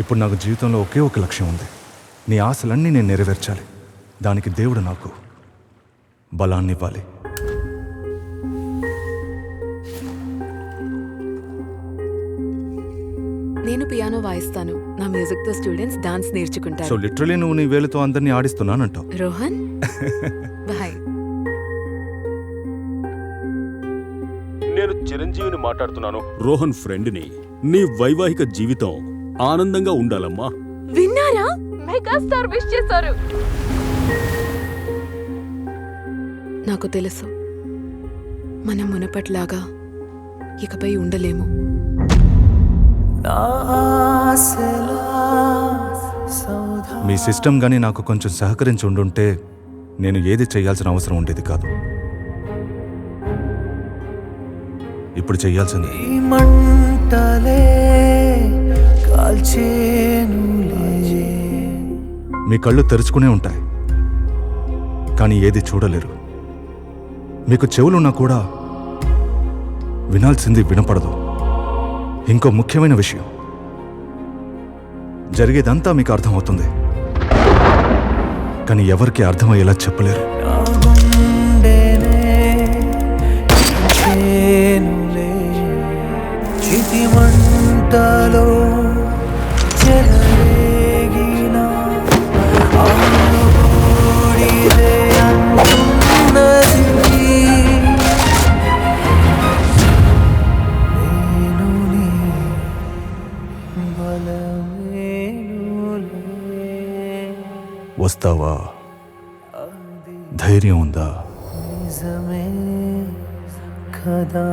ఇప్పుడు నాకు జీవితంలో ఒకే ఒక లక్ష్యం ఉంది. నీ ఆశలన్నీ నేను నెరవేర్చాలి. దానికి దేవుడు నాకు బలాన్ని ఇవ్వాలి. నేను పియానో వాయిస్తాను. నా మ్యూజిక్ తో స్టూడెంట్స్ డాన్స్ సో నేర్చుకుంటారు. లిటరలీ నువ్వు నీ వేలుతో అందరినీ ఆడిస్తున్నానంటావు. రోహన్ బాయ్. నేను చిరంజీవిని మాట్లాడుతున్నాను. రోహన్ ఫ్రెండ్ని. నీ వైవాహిక జీవితం ఆనందంగా ఉండాలమ్మా. విన్నారా? మెగాస్టార్ విష్ చేశారు. నాకు తెలుసు మనం మునపట్లాగా ఇకపై ఉండలేము. మీ సిస్టమ్ గానీ నాకు కొంచెం సహకరించి ఉండుంటే నేను ఏది చేయాల్సిన అవసరం ఉండేది కాదు. ఇప్పుడు చెయ్యాల్సింది మీ కళ్ళు తెరుచుకునే ఉంటాయి, కానీ ఏది చూడలేరు. మీకు చెవులున్నా కూడా వినాల్సింది వినపడదు. ఇంకో ముఖ్యమైన విషయం, జరిగేదంతా మీకు అర్థమవుతుంది, కానీ ఎవరికి అర్థమయ్యేలా చెప్పలేరు. వస్తావా? ధైర్యం ఉందా? కదా